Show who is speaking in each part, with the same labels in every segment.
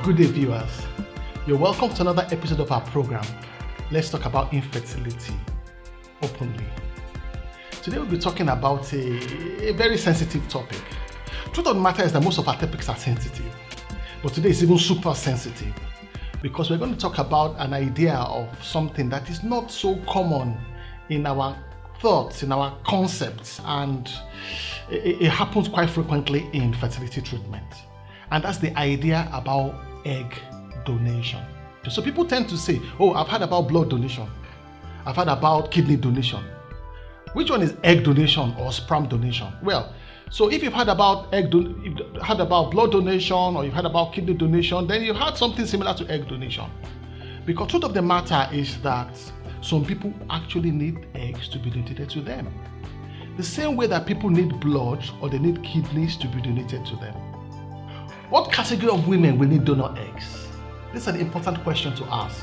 Speaker 1: Good day, viewers. You're welcome to another episode of our program. Let's talk about infertility openly. Today we'll be talking about a very sensitive topic. Truth of the matter is that most of our topics are sensitive, but today is even super sensitive because we're going to talk about an idea of something that is not so common in our thoughts, in our concepts, and it happens quite frequently in fertility treatment. And that's the idea about egg donation. So people tend to say, oh, I've heard about blood donation. I've heard about kidney donation. Which one is egg donation or sperm donation? Well, so if you've heard about blood donation or you've heard about kidney donation, then you had something similar to egg donation. Because truth of the matter is that some people actually need eggs to be donated to them. The same way that people need blood or they need kidneys to be donated to them. What category of women will need donor eggs? This is an important question to ask.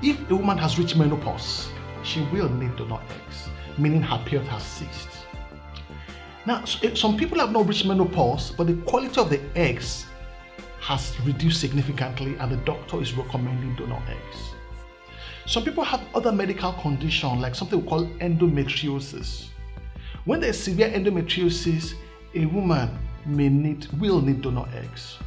Speaker 1: If a woman has reached menopause, she will need donor eggs, meaning her period has ceased. Now, some people have not reached menopause, but the quality of the eggs has reduced significantly and the doctor is recommending donor eggs. Some people have other medical conditions like something we call endometriosis. When there's severe endometriosis, a woman will need donor eggs.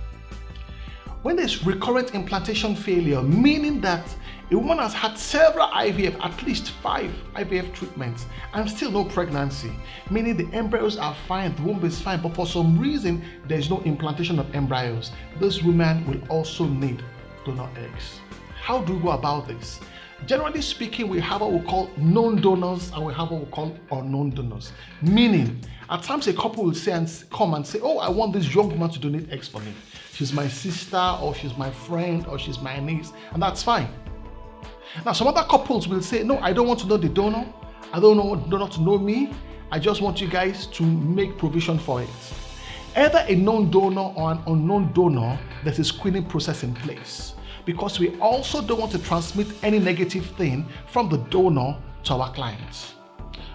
Speaker 1: When there's recurrent implantation failure, meaning that a woman has had several IVF, at least 5 IVF treatments, and still no pregnancy, meaning the embryos are fine, the womb is fine, but for some reason there's no implantation of embryos, those women will also need donor eggs. How do we go about this? Generally speaking, we have what we call known donors and we have what we call unknown donors. Meaning, at times a couple will come and say, oh, I want this young woman to donate eggs for me. She's my sister, or she's my friend, or she's my niece, and that's fine. Now, some other couples will say, no, I don't want to know the donor. I don't want the donor to know me. I just want you guys to make provision for it. Either a known donor or an unknown donor, there's a screening process in place. Because we also don't want to transmit any negative thing from the donor to our clients.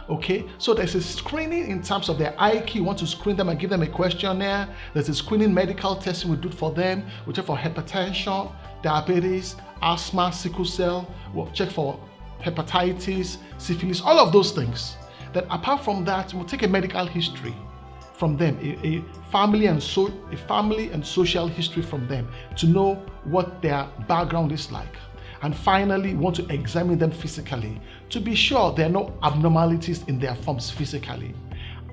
Speaker 1: Okay, so there's a screening in terms of their IQ. You want to screen them and give them a questionnaire. There's a screening medical testing we do for them. We check for hypertension, diabetes, asthma, sickle cell. We'll check for hepatitis, syphilis, all of those things. Then apart from that, we'll take a medical history from them, a family and social history from them to know what their background is like. And finally, we want to examine them physically to be sure there are no abnormalities in their forms physically.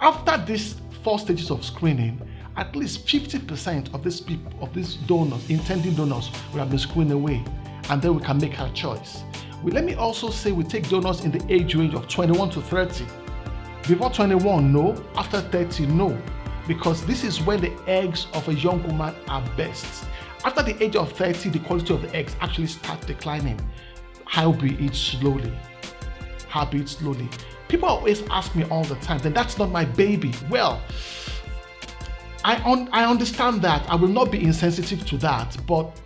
Speaker 1: After these 4 stages of screening, at least 50% of these donors, intending donors, will have been screened away, and then we can make our choice. Let me also say we take donors in the age range of 21 to 30. Before 21, no. After 30, no. Because this is when the eggs of a young woman are best. After the age of 30, the quality of the eggs actually starts declining. Albeit slowly. People always ask me all the time, then that's not my baby. Well, I understand that. I will not be insensitive to that, but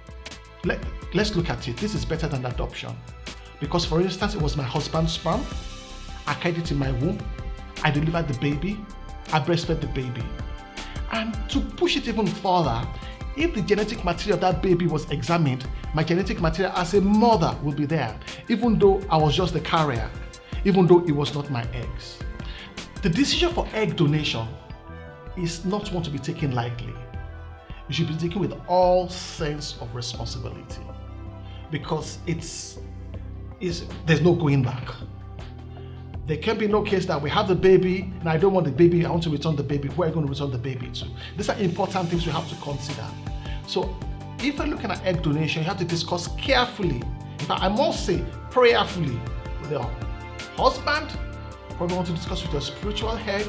Speaker 1: let's look at it. This is better than adoption. Because for instance, it was my husband's sperm. I carried it in my womb. I delivered the baby, I breastfed the baby. And to push it even further, if the genetic material of that baby was examined, my genetic material as a mother will be there, even though I was just the carrier, even though it was not my eggs. The decision for egg donation is not one to be taken lightly. You should be taken with all sense of responsibility because there's no going back. There can be no case that we have the baby and I don't want the baby, I want to return the baby. Who are you going to return the baby to? These are important things we have to consider. So if you're looking at egg donation, you have to discuss carefully, in fact I must say prayerfully, with your husband. Probably want to discuss with your spiritual head.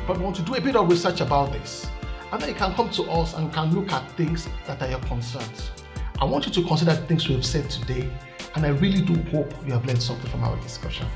Speaker 1: Probably want to do a bit of research about this. And then you can come to us and can look at things that are your concerns. I want you to consider the things we have said today, and I really do hope you have learned something from our discussion.